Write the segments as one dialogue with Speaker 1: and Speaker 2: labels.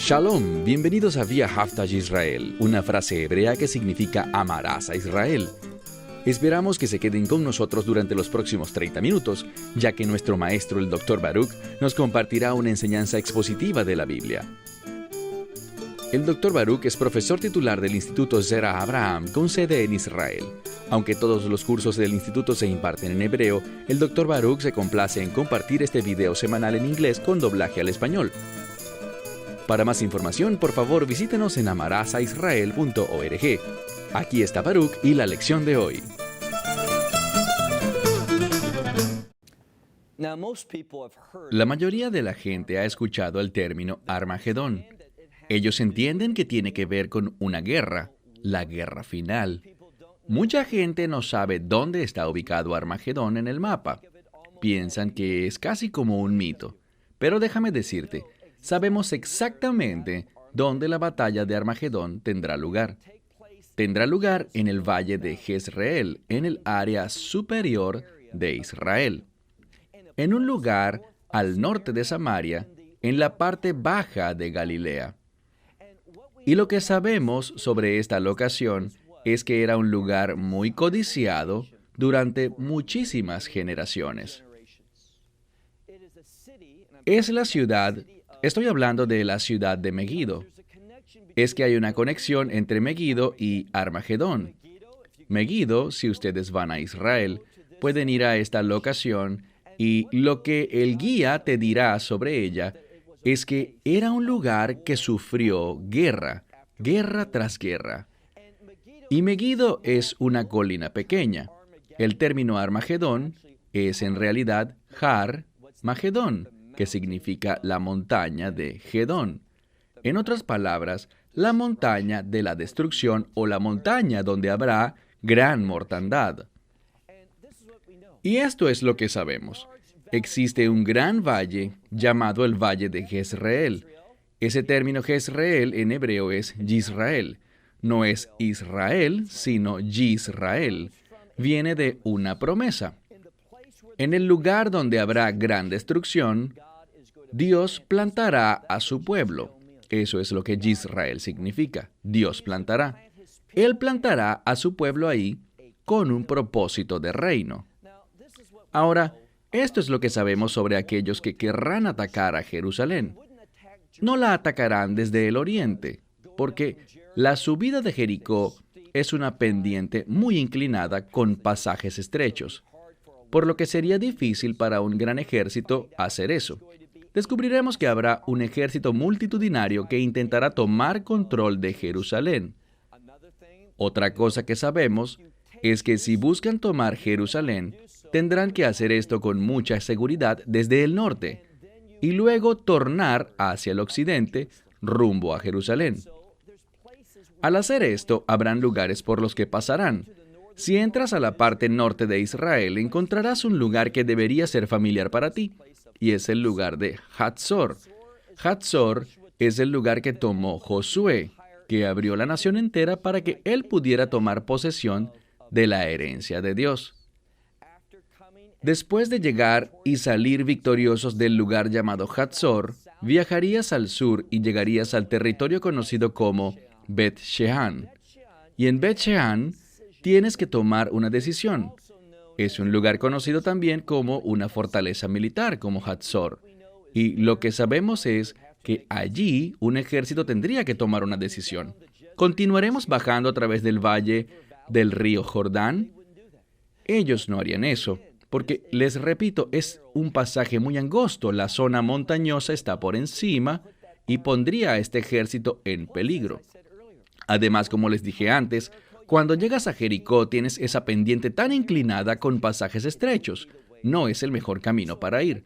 Speaker 1: Shalom, bienvenidos a Via Haftaj Israel, una frase hebrea que significa amarás a Israel. Esperamos que se queden con nosotros durante los próximos 30 minutos, ya que nuestro maestro, el Dr. Baruch, nos compartirá una enseñanza expositiva de la Biblia. El Dr. Baruch es profesor titular del Instituto Zera Abraham con sede en Israel. Aunque todos los cursos del instituto se imparten en hebreo, el Dr. Baruch se complace en compartir este video semanal en inglés con doblaje al español. Para más información, por favor, visítenos en amarazaisrael.org. Aquí está Baruch y la lección de hoy. La mayoría de la gente ha escuchado el término Armagedón. Ellos entienden que tiene que ver con una guerra, la guerra final. Mucha gente no sabe dónde está ubicado Armagedón en el mapa. Piensan que es casi como un mito. Pero déjame decirte, sabemos exactamente dónde la batalla de Armagedón tendrá lugar. Tendrá lugar en el valle de Jezreel, en el área superior de Israel. En un lugar al norte de Samaria, en la parte baja de Galilea. Y lo que sabemos sobre esta locación es que era un lugar muy codiciado durante muchísimas generaciones. Es la ciudad, estoy hablando de la ciudad de Megido. Es que hay una conexión entre Megido y Armagedón. Megido, si ustedes van a Israel, pueden ir a esta locación y lo que el guía te dirá sobre ella es que era un lugar que sufrió guerra tras guerra. Y Megido es una colina pequeña. El término Armagedón es en realidad Har Magedón, que significa la montaña de Gedón. En otras palabras, la montaña de la destrucción o la montaña donde habrá gran mortandad. Y esto es lo que sabemos. Existe un gran valle llamado el Valle de Jezreel. Ese término Jezreel en hebreo es Yisrael. No es Israel, sino Yisrael. Viene de una promesa. En el lugar donde habrá gran destrucción, Dios plantará a su pueblo. Eso es lo que Yisrael significa. Dios plantará. Él plantará a su pueblo ahí con un propósito de reino. Ahora, esto es lo que sabemos sobre aquellos que querrán atacar a Jerusalén. No la atacarán desde el oriente, porque la subida de Jericó es una pendiente muy inclinada con pasajes estrechos, por lo que sería difícil para un gran ejército hacer eso. Descubriremos que habrá un ejército multitudinario que intentará tomar control de Jerusalén. Otra cosa que sabemos es que si buscan tomar Jerusalén, tendrán que hacer esto con mucha seguridad desde el norte y luego tornar hacia el occidente rumbo a Jerusalén. Al hacer esto, habrán lugares por los que pasarán. Si entras a la parte norte de Israel, encontrarás un lugar que debería ser familiar para ti, y es el lugar de Hatzor. Hatzor es el lugar que tomó Josué, que abrió la nación entera para que él pudiera tomar posesión de la herencia de Dios. Después de llegar y salir victoriosos del lugar llamado Hatzor, viajarías al sur y llegarías al territorio conocido como Bet Shean. Y en Bet Shean tienes que tomar una decisión. Es un lugar conocido también como una fortaleza militar, como Hatzor. Y lo que sabemos es que allí un ejército tendría que tomar una decisión. ¿Continuaremos bajando a través del valle del río Jordán? Ellos no harían eso, porque, les repito, es un pasaje muy angosto. La zona montañosa está por encima y pondría a este ejército en peligro. Además, como les dije antes, cuando llegas a Jericó tienes esa pendiente tan inclinada con pasajes estrechos. No es el mejor camino para ir.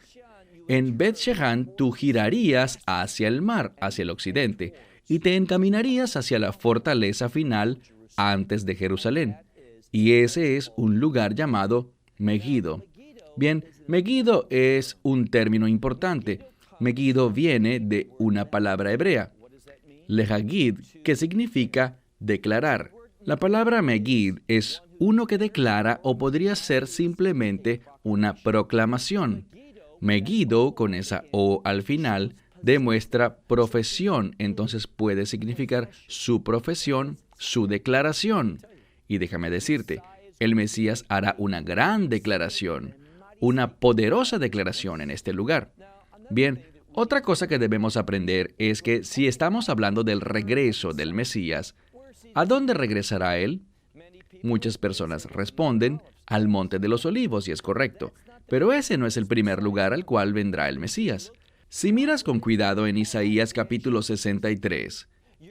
Speaker 1: En Bet Shean tú girarías hacia el mar, hacia el occidente, y te encaminarías hacia la fortaleza final antes de Jerusalén. Y ese es un lugar llamado Megido. Bien, Megido es un término importante. Megido viene de una palabra hebrea, lehagid, que significa declarar. La palabra Megid es uno que declara o podría ser simplemente una proclamación. Megiddo, con esa O al final, demuestra profesión, entonces puede significar su profesión, su declaración. Y déjame decirte, el Mesías hará una gran declaración, una poderosa declaración en este lugar. Bien, otra cosa que debemos aprender es que si estamos hablando del regreso del Mesías, ¿a dónde regresará Él? Muchas personas responden al Monte de los Olivos, y es correcto, pero ese no es el primer lugar al cual vendrá el Mesías. Si miras con cuidado en Isaías capítulo 63,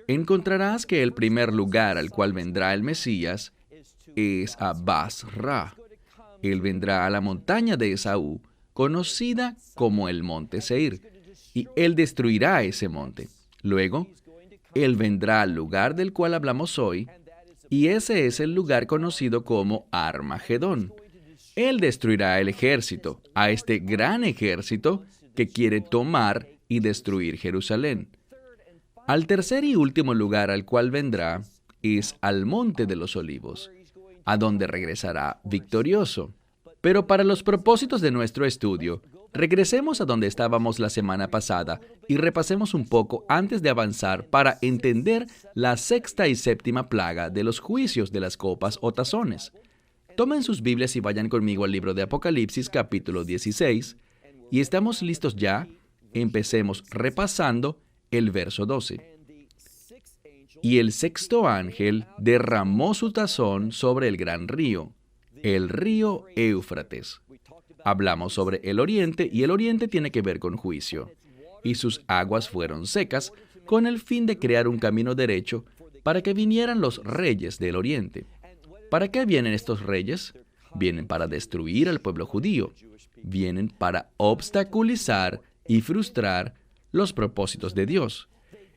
Speaker 1: encontrarás que el primer lugar al cual vendrá el Mesías es a Basra. Él vendrá a la montaña de Esaú, conocida como el Monte Seir, y Él destruirá ese monte. Luego, Él vendrá al lugar del cual hablamos hoy, y ese es el lugar conocido como Armagedón. Él destruirá el ejército, a este gran ejército que quiere tomar y destruir Jerusalén. Al tercer y último lugar al cual vendrá es al Monte de los Olivos, a donde regresará victorioso. Pero para los propósitos de nuestro estudio, regresemos a donde estábamos la semana pasada y repasemos un poco antes de avanzar para entender la sexta y séptima plaga de los juicios de las copas o tazones. Tomen sus Biblias y vayan conmigo al libro de Apocalipsis capítulo 16, y estamos listos ya. Empecemos repasando el verso 12. Y el sexto ángel derramó su tazón sobre el gran río, el río Éufrates. Hablamos sobre el oriente, y el oriente tiene que ver con juicio. Y sus aguas fueron secas, con el fin de crear un camino derecho para que vinieran los reyes del oriente. ¿Para qué vienen estos reyes? Vienen para destruir al pueblo judío. Vienen para obstaculizar y frustrar los propósitos de Dios.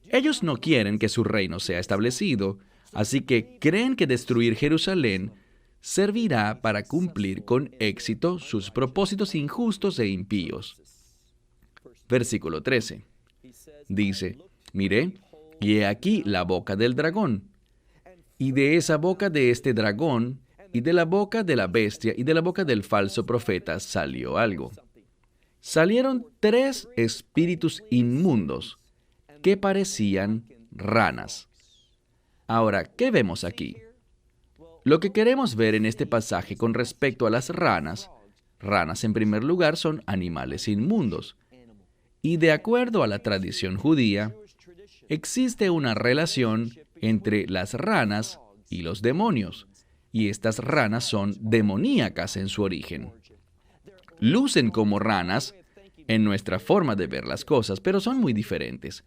Speaker 1: Ellos no quieren que su reino sea establecido, así que creen que destruir Jerusalén servirá para cumplir con éxito sus propósitos injustos e impíos. Versículo 13. Dice, miré, y he aquí la boca del dragón. Y de esa boca de este dragón, y de la boca de la bestia, y de la boca del falso profeta salió algo. Salieron 3 espíritus inmundos que parecían ranas. Ahora, ¿qué vemos aquí? Lo que queremos ver en este pasaje con respecto a las ranas en primer lugar son animales inmundos. Y de acuerdo a la tradición judía, existe una relación entre las ranas y los demonios, y estas ranas son demoníacas en su origen. Lucen como ranas en nuestra forma de ver las cosas, pero son muy diferentes.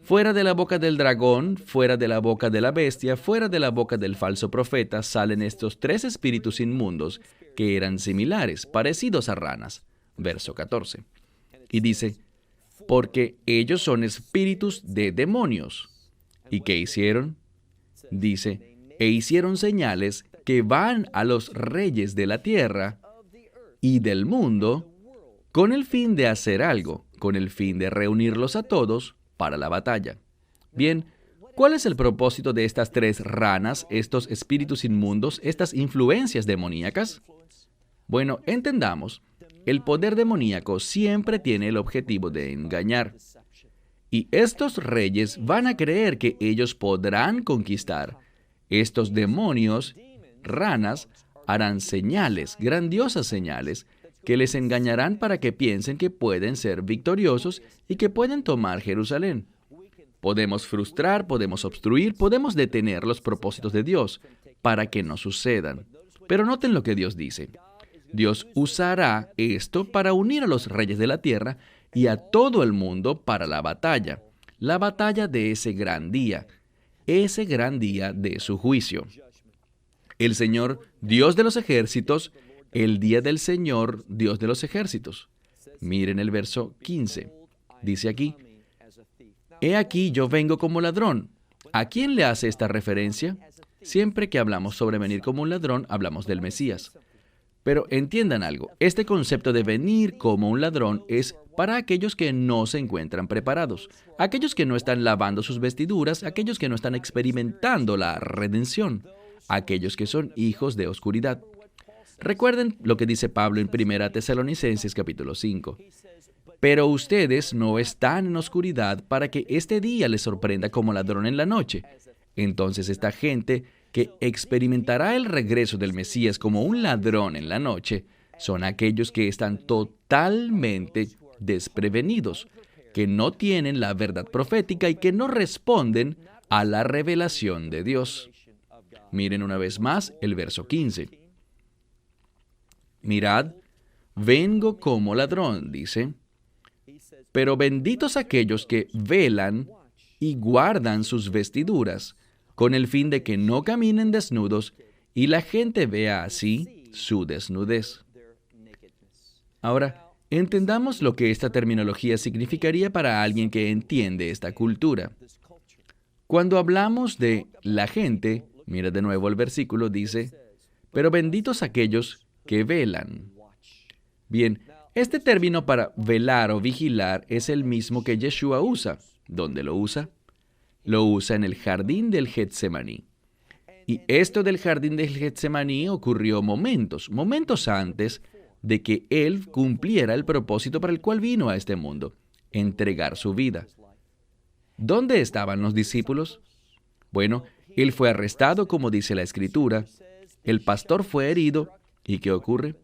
Speaker 1: Fuera de la boca del dragón, fuera de la boca de la bestia, fuera de la boca del falso profeta, salen estos 3 espíritus inmundos que eran similares, parecidos a ranas. Verso 14. Y dice, porque ellos son espíritus de demonios. ¿Y qué hicieron? Dice, e hicieron señales que van a los reyes de la tierra y del mundo con el fin de hacer algo, con el fin de reunirlos a todos para la batalla. Bien, ¿cuál es el propósito de estas 3 ranas, estos espíritus inmundos, estas influencias demoníacas? Bueno, entendamos, el poder demoníaco siempre tiene el objetivo de engañar. Y estos reyes van a creer que ellos podrán conquistar. Estos demonios, ranas, harán señales, grandiosas señales, que les engañarán para que piensen que pueden ser victoriosos y que pueden tomar Jerusalén. Podemos frustrar, podemos obstruir, podemos detener los propósitos de Dios para que no sucedan. Pero noten lo que Dios dice. Dios usará esto para unir a los reyes de la tierra y a todo el mundo para la batalla de ese gran día de su juicio. El Señor, Dios de los ejércitos, el día del Señor, Dios de los ejércitos. Miren el verso 15. Dice aquí, he aquí yo vengo como ladrón. ¿A quién le hace esta referencia? Siempre que hablamos sobre venir como un ladrón, hablamos del Mesías. Pero entiendan algo, este concepto de venir como un ladrón es para aquellos que no se encuentran preparados, aquellos que no están lavando sus vestiduras, aquellos que no están experimentando la redención, aquellos que son hijos de oscuridad. Recuerden lo que dice Pablo en 1 Tesalonicenses capítulo 5. Pero ustedes no están en oscuridad para que este día les sorprenda como ladrón en la noche. Entonces esta gente que experimentará el regreso del Mesías como un ladrón en la noche son aquellos que están totalmente desprevenidos, que no tienen la verdad profética y que no responden a la revelación de Dios. Miren una vez más el verso 15. Mirad, vengo como ladrón, dice, pero benditos aquellos que velan y guardan sus vestiduras, con el fin de que no caminen desnudos y la gente vea así su desnudez. Ahora, entendamos lo que esta terminología significaría para alguien que entiende esta cultura. Cuando hablamos de la gente, mira de nuevo el versículo, dice, pero benditos aquellos que velan. Bien, este término para velar o vigilar es el mismo que Yeshua usa. ¿Dónde lo usa? Lo usa en el jardín del Getsemaní. Y esto del jardín del Getsemaní ocurrió momentos antes de que Él cumpliera el propósito para el cual vino a este mundo, entregar su vida. ¿Dónde estaban los discípulos? Bueno, Él fue arrestado, como dice la Escritura, el pastor fue herido, ¿y qué ocurre?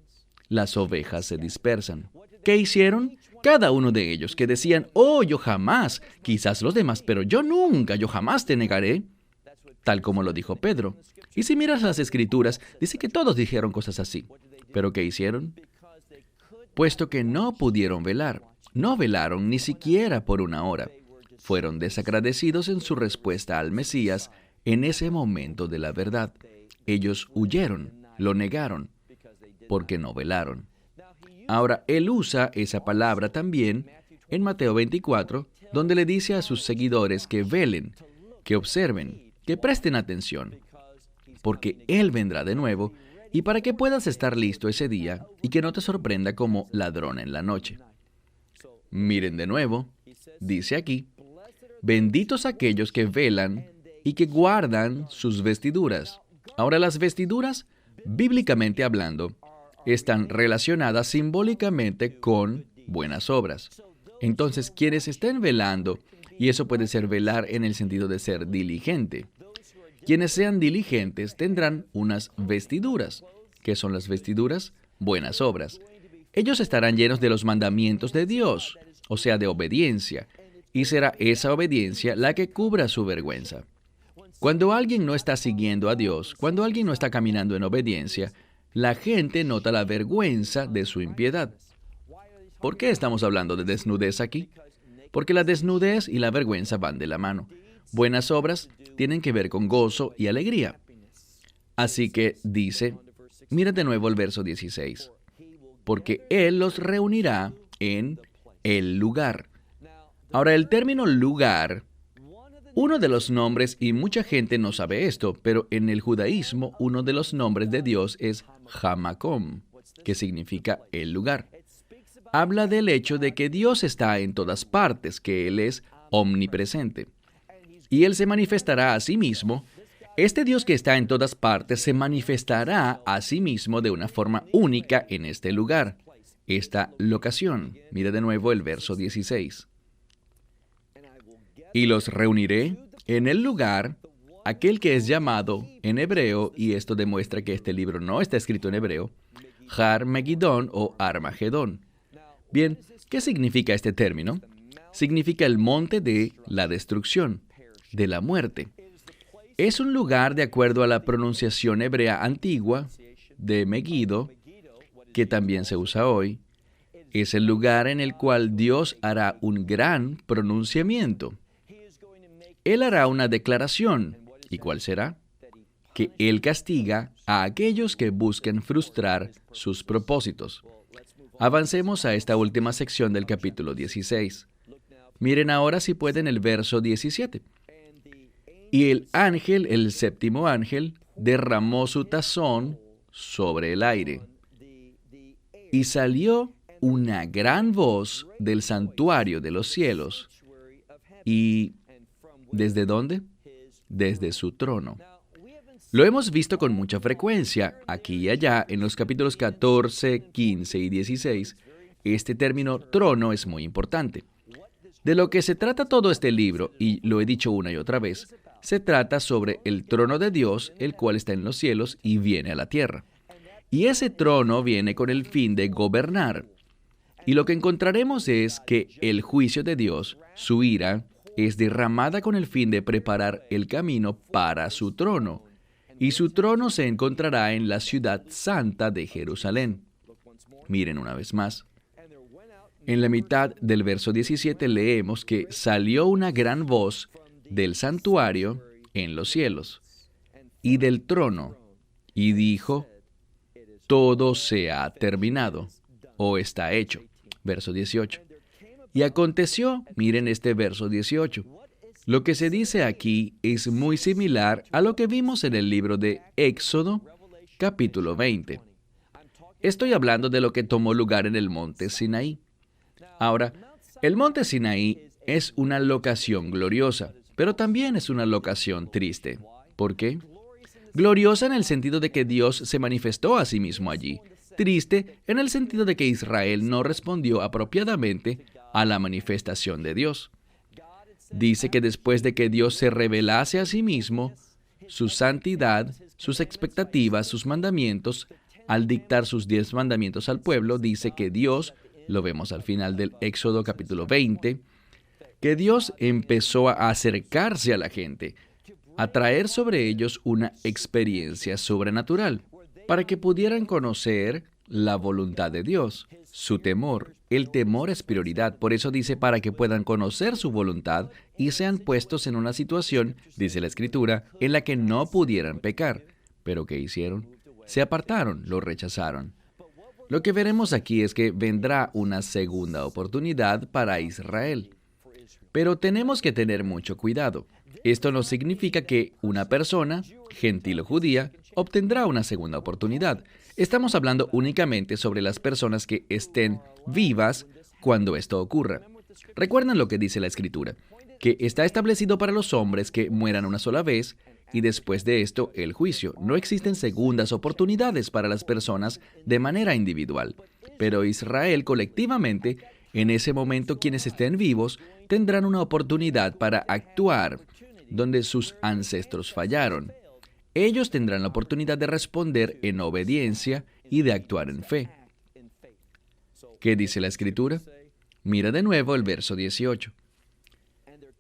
Speaker 1: Las ovejas se dispersan. ¿Qué hicieron? Cada uno de ellos que decían, oh, yo jamás, quizás los demás, pero yo nunca, yo jamás te negaré, tal como lo dijo Pedro. Y si miras las Escrituras, dice que todos dijeron cosas así. ¿Pero qué hicieron? Puesto que no pudieron velar, no velaron ni siquiera por una hora. Fueron desagradecidos en su respuesta al Mesías en ese momento de la verdad. Ellos huyeron, lo negaron, porque no velaron. Ahora, Él usa esa palabra también en Mateo 24, donde le dice a sus seguidores que velen, que observen, que presten atención, porque Él vendrá de nuevo y para que puedas estar listo ese día y que no te sorprenda como ladrón en la noche. Miren de nuevo, dice aquí, benditos aquellos que velan y que guardan sus vestiduras. Ahora, las vestiduras, bíblicamente hablando, están relacionadas simbólicamente con buenas obras. Entonces, quienes estén velando, y eso puede ser velar en el sentido de ser diligente, quienes sean diligentes tendrán unas vestiduras. ¿Qué son las vestiduras? Buenas obras. Ellos estarán llenos de los mandamientos de Dios, o sea, de obediencia, y será esa obediencia la que cubra su vergüenza. Cuando alguien no está siguiendo a Dios, cuando alguien no está caminando en obediencia, la gente nota la vergüenza de su impiedad. ¿Por qué estamos hablando de desnudez aquí? Porque la desnudez y la vergüenza van de la mano. Buenas obras tienen que ver con gozo y alegría. Así que dice, mira de nuevo el verso 16, porque Él los reunirá en el lugar. Ahora, el término lugar, uno de los nombres, y mucha gente no sabe esto, pero en el judaísmo uno de los nombres de Dios es Hamakom, que significa el lugar. Habla del hecho de que Dios está en todas partes, que Él es omnipresente. Y Él se manifestará a sí mismo. Este Dios que está en todas partes se manifestará a sí mismo de una forma única en este lugar, esta locación. Mira de nuevo el verso 16. Y los reuniré en el lugar, aquel que es llamado en hebreo, y esto demuestra que este libro no está escrito en hebreo, Har Megidón o Armagedón. Bien, ¿qué significa este término? Significa el monte de la destrucción, de la muerte. Es un lugar, de acuerdo a la pronunciación hebrea antigua de Megiddo, que también se usa hoy, es el lugar en el cual Dios hará un gran pronunciamiento. Él hará una declaración. ¿Y cuál será? Que Él castiga a aquellos que busquen frustrar sus propósitos. Avancemos a esta última sección del capítulo 16. Miren ahora, si pueden, el verso 17. Y el ángel, el séptimo ángel, derramó su tazón sobre el aire. Y salió una gran voz del santuario de los cielos. ¿Y desde dónde? Desde su trono. Lo hemos visto con mucha frecuencia, aquí y allá, en los capítulos 14, 15 y 16, este término trono es muy importante. De lo que se trata todo este libro, y lo he dicho una y otra vez, se trata sobre el trono de Dios, el cual está en los cielos y viene a la tierra. Y ese trono viene con el fin de gobernar. Y lo que encontraremos es que el juicio de Dios, su ira, es derramada con el fin de preparar el camino para su trono. Y su trono se encontrará en la ciudad santa de Jerusalén. Miren una vez más. En la mitad del verso 17 leemos que salió una gran voz del santuario en los cielos y del trono, y dijo, todo se ha terminado, o está hecho. Verso 18. Y aconteció, miren este verso 18, lo que se dice aquí es muy similar a lo que vimos en el libro de Éxodo, capítulo 20. Estoy hablando de lo que tomó lugar en el monte Sinaí. Ahora, el monte Sinaí es una locación gloriosa, pero también es una locación triste. ¿Por qué? Gloriosa en el sentido de que Dios se manifestó a sí mismo allí. Triste en el sentido de que Israel no respondió apropiadamente a la manifestación de Dios. Dice que después de que Dios se revelase a sí mismo, su santidad, sus expectativas, sus mandamientos, al dictar sus 10 mandamientos al pueblo, dice que Dios, lo vemos al final del Éxodo capítulo 20, que Dios empezó a acercarse a la gente, a traer sobre ellos una experiencia sobrenatural, para que pudieran conocer la voluntad de Dios, su temor. El temor es prioridad, por eso dice para que puedan conocer su voluntad y sean puestos en una situación, dice la Escritura, en la que no pudieran pecar. ¿Pero qué hicieron? Se apartaron, lo rechazaron. Lo que veremos aquí es que vendrá una segunda oportunidad para Israel. Pero tenemos que tener mucho cuidado. Esto no significa que una persona, gentil o judía, obtendrá una segunda oportunidad. Estamos hablando únicamente sobre las personas que estén vivas cuando esto ocurra. Recuerden lo que dice la Escritura, que está establecido para los hombres que mueran una sola vez y después de esto el juicio. No existen segundas oportunidades para las personas de manera individual, pero Israel colectivamente, en ese momento quienes estén vivos, tendrán una oportunidad para actuar donde sus ancestros fallaron. Ellos tendrán la oportunidad de responder en obediencia y de actuar en fe. ¿Qué dice la Escritura? Mira de nuevo el verso 18.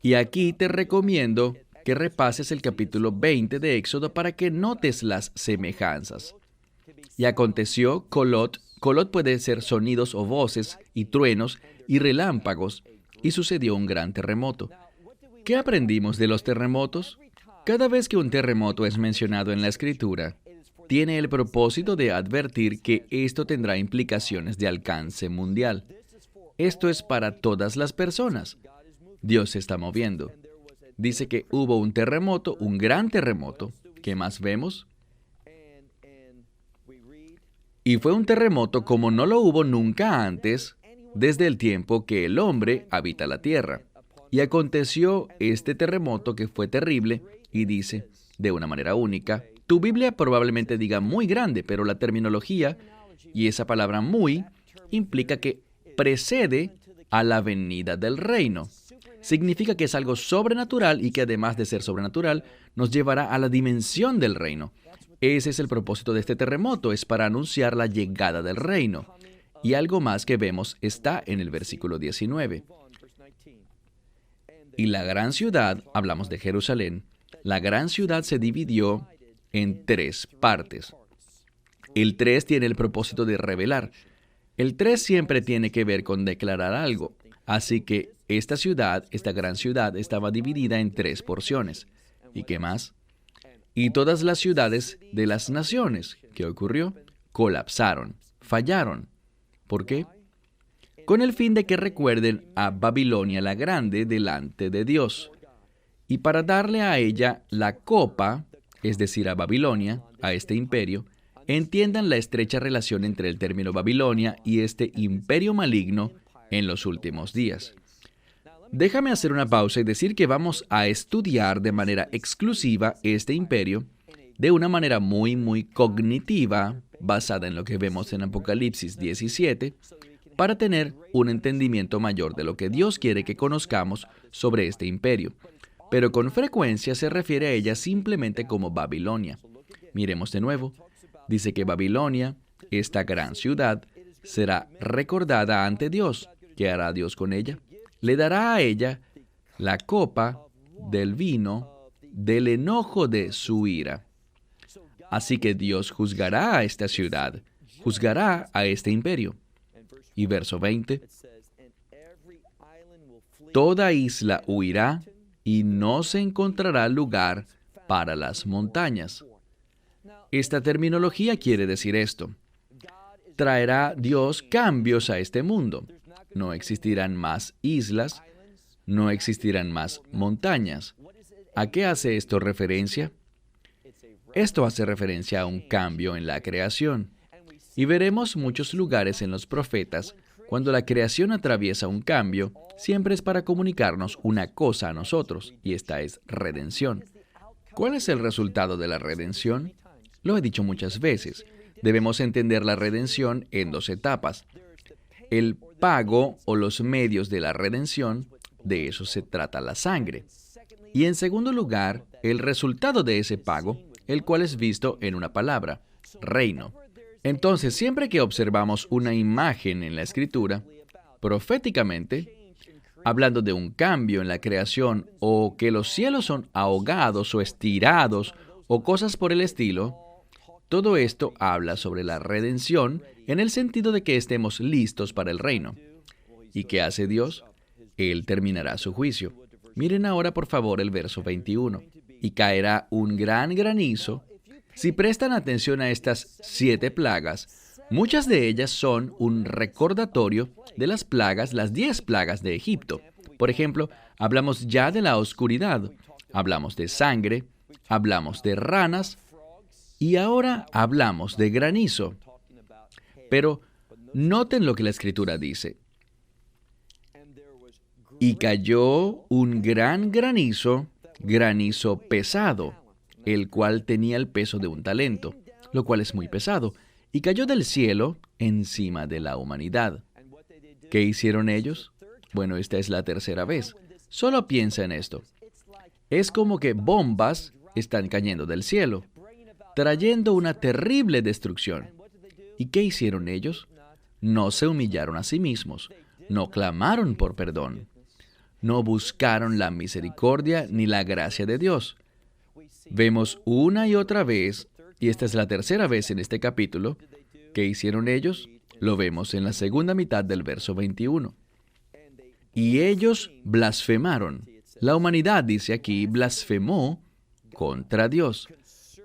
Speaker 1: Y aquí te recomiendo que repases el capítulo 20 de Éxodo para que notes las semejanzas. Y aconteció, Colot puede ser sonidos o voces, y truenos, y relámpagos, y sucedió un gran terremoto. ¿Qué aprendimos de los terremotos? Cada vez que un terremoto es mencionado en la Escritura, tiene el propósito de advertir que esto tendrá implicaciones de alcance mundial. Esto es para todas las personas. Dios se está moviendo. Dice que hubo un terremoto, un gran terremoto. ¿Qué más vemos? Y fue un terremoto como no lo hubo nunca antes, desde el tiempo que el hombre habita la tierra. Y aconteció este terremoto que fue terrible, y dice, de una manera única, tu Biblia probablemente diga muy grande, pero la terminología, y esa palabra muy, implica que precede a la venida del reino. Significa que es algo sobrenatural y que además de ser sobrenatural, nos llevará a la dimensión del reino. Ese es el propósito de este terremoto, es para anunciar la llegada del reino. Y algo más que vemos está en el versículo 19. Y la gran ciudad, hablamos de Jerusalén, la gran ciudad se dividió en 3 partes. El 3 tiene el propósito de revelar. El 3 siempre tiene que ver con declarar algo. Así que esta ciudad, esta gran ciudad, estaba dividida en 3 porciones. ¿Y qué más? Y todas las ciudades de las naciones, ¿qué ocurrió? Colapsaron, fallaron. ¿Por qué? Con el fin de que recuerden a Babilonia la Grande delante de Dios. Y para darle a ella la copa, es decir, a Babilonia, a este imperio, entiendan la estrecha relación entre el término Babilonia y este imperio maligno en los últimos días. Déjame hacer una pausa y decir que vamos a estudiar de manera exclusiva este imperio de una manera muy cognitiva, basada en lo que vemos en Apocalipsis 17, para tener un entendimiento mayor de lo que Dios quiere que conozcamos sobre este imperio. Pero con frecuencia se refiere a ella simplemente como Babilonia. Miremos de nuevo. Dice que Babilonia, esta gran ciudad, será recordada ante Dios. ¿Qué hará Dios con ella? Le dará a ella la copa del vino del enojo de su ira. Así que Dios juzgará a esta ciudad, juzgará a este imperio. Y verso 20, toda isla huirá y no se encontrará lugar para las montañas. Esta terminología quiere decir esto. Traerá Dios cambios a este mundo. No existirán más islas, no existirán más montañas. ¿A qué hace esto referencia? Esto hace referencia a un cambio en la creación. Y veremos muchos lugares en los profetas, cuando la creación atraviesa un cambio, siempre es para comunicarnos una cosa a nosotros, y esta es redención. ¿Cuál es el resultado de la redención? Lo he dicho muchas veces. Debemos entender la redención en dos etapas. El pago o los medios de la redención, de eso se trata la sangre. Y en segundo lugar, el resultado de ese pago, el cual es visto en una palabra, reino. Entonces, siempre que observamos una imagen en la Escritura, proféticamente, hablando de un cambio en la creación o que los cielos son ahogados o estirados o cosas por el estilo, todo esto habla sobre la redención en el sentido de que estemos listos para el reino. ¿Y qué hace Dios? Él terminará su juicio. Miren ahora por favor el verso 21. Y caerá un gran granizo. Si prestan atención a estas 7 plagas, muchas de ellas son un recordatorio de las plagas, las 10 plagas de Egipto. Por ejemplo, hablamos ya de la oscuridad, hablamos de sangre, hablamos de ranas, y ahora hablamos de granizo. Pero noten lo que la Escritura dice. Y cayó un gran granizo, granizo pesado, el cual tenía el peso de un talento, lo cual es muy pesado, y cayó del cielo encima de la humanidad. ¿Qué hicieron ellos? Bueno, esta es la tercera vez. Solo piensa en esto. Es como que bombas están cayendo del cielo, trayendo una terrible destrucción. ¿Y qué hicieron ellos? No se humillaron a sí mismos, no clamaron por perdón, no buscaron la misericordia ni la gracia de Dios. Vemos una y otra vez, y esta es la tercera vez en este capítulo, ¿qué hicieron ellos? Lo vemos en la segunda mitad del verso 21. Y ellos blasfemaron. La humanidad, dice aquí, blasfemó contra Dios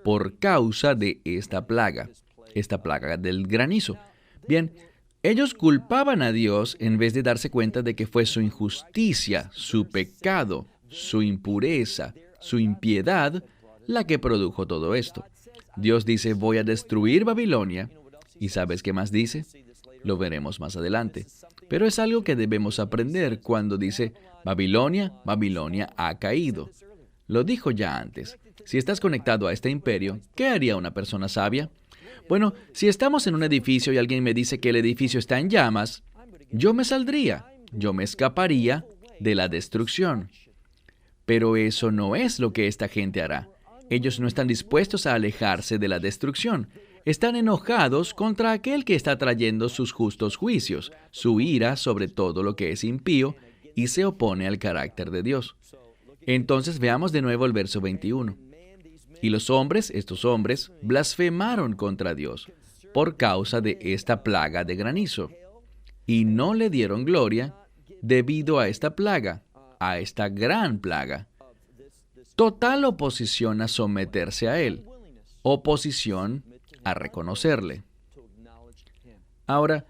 Speaker 1: por causa de esta plaga del granizo. Bien, ellos culpaban a Dios en vez de darse cuenta de que fue su injusticia, su pecado, su impureza, su impiedad, la que produjo todo esto. Dios dice, voy a destruir Babilonia. ¿Y sabes qué más dice? Lo veremos más adelante. Pero es algo que debemos aprender cuando dice, Babilonia, Babilonia ha caído. Lo dijo ya antes. Si estás conectado a este imperio, ¿qué haría una persona sabia? Bueno, si estamos en un edificio y alguien me dice que el edificio está en llamas, yo me saldría, yo me escaparía de la destrucción. Pero eso no es lo que esta gente hará. Ellos no están dispuestos a alejarse de la destrucción. Están enojados contra aquel que está trayendo sus justos juicios, su ira sobre todo lo que es impío, y se opone al carácter de Dios. Entonces veamos de nuevo el verso 21. Y los hombres, estos hombres, blasfemaron contra Dios por causa de esta plaga de granizo, y no le dieron gloria debido a esta plaga, a esta gran plaga. Total oposición a someterse a Él, oposición a reconocerle. Ahora,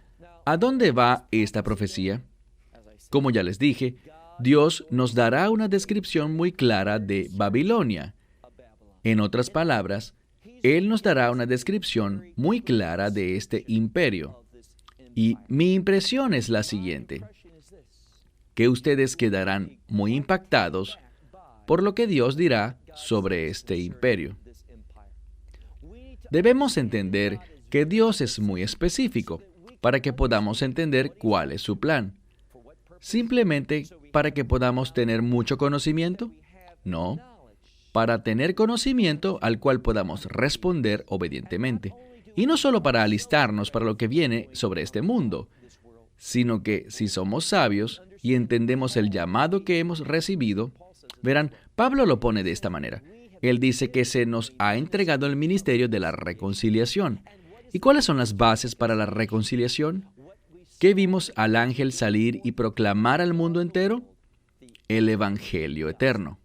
Speaker 1: ¿a dónde va esta profecía? Como ya les dije, Dios nos dará una descripción muy clara de Babilonia. En otras palabras, Él nos dará una descripción muy clara de este imperio. Y mi impresión es la siguiente, que ustedes quedarán muy impactados por lo que Dios dirá sobre este imperio. Debemos entender que Dios es muy específico. para que podamos entender cuál es su plan. ¿Simplemente para que podamos tener mucho conocimiento? No. Para tener conocimiento al cual podamos responder obedientemente. Y no solo para alistarnos para lo que viene sobre este mundo, sino que si somos sabios y entendemos el llamado que hemos recibido, verán, Pablo lo pone de esta manera. Él dice que se nos ha entregado el ministerio de la reconciliación. ¿Y cuáles son las bases para la reconciliación? ¿Qué vimos al ángel salir y proclamar al mundo entero? El Evangelio eterno.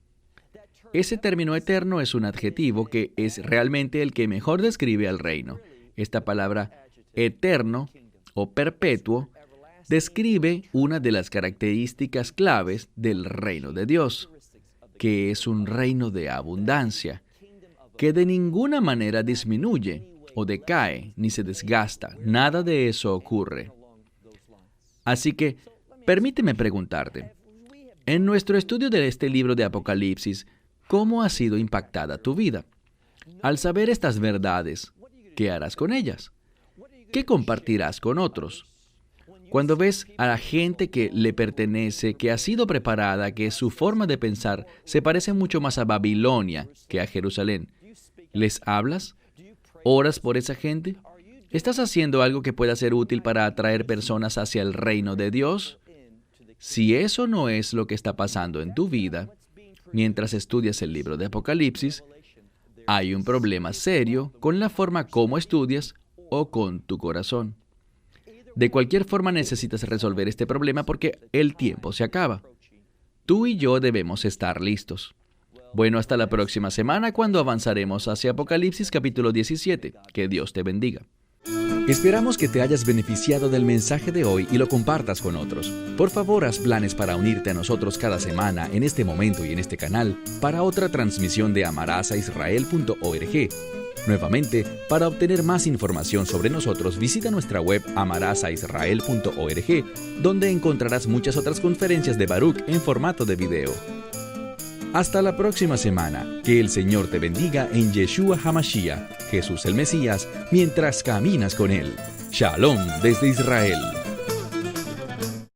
Speaker 1: Ese término eterno es un adjetivo que es realmente el que mejor describe al reino. Esta palabra eterno o perpetuo describe una de las características claves del reino de Dios, que es un reino de abundancia, que de ninguna manera disminuye o decae ni se desgasta. Nada de eso ocurre. Así que, permíteme preguntarte, en nuestro estudio de este libro de Apocalipsis, ¿cómo ha sido impactada tu vida? Al saber estas verdades, ¿qué harás con ellas? ¿Qué compartirás con otros? Cuando ves a la gente que le pertenece, que ha sido preparada, que su forma de pensar se parece mucho más a Babilonia que a Jerusalén, ¿les hablas? ¿Oras por esa gente? ¿Estás haciendo algo que pueda ser útil para atraer personas hacia el reino de Dios? Si eso no es lo que está pasando en tu vida, mientras estudias el libro de Apocalipsis, hay un problema serio con la forma como estudias o con tu corazón. De cualquier forma necesitas resolver este problema porque el tiempo se acaba. Tú y yo debemos estar listos. Bueno, hasta la próxima semana cuando avanzaremos hacia Apocalipsis capítulo 17. Que Dios te bendiga.
Speaker 2: Esperamos que te hayas beneficiado del mensaje de hoy y lo compartas con otros. Por favor, haz planes para unirte a nosotros cada semana en este momento y en este canal para otra transmisión de amarazaisrael.org. Nuevamente, para obtener más información sobre nosotros, visita nuestra web amarazaisrael.org, donde encontrarás muchas otras conferencias de Baruch en formato de video. Hasta la próxima semana. Que el Señor te bendiga en Yeshua HaMashiach, Jesús el Mesías, mientras caminas con Él. Shalom desde Israel.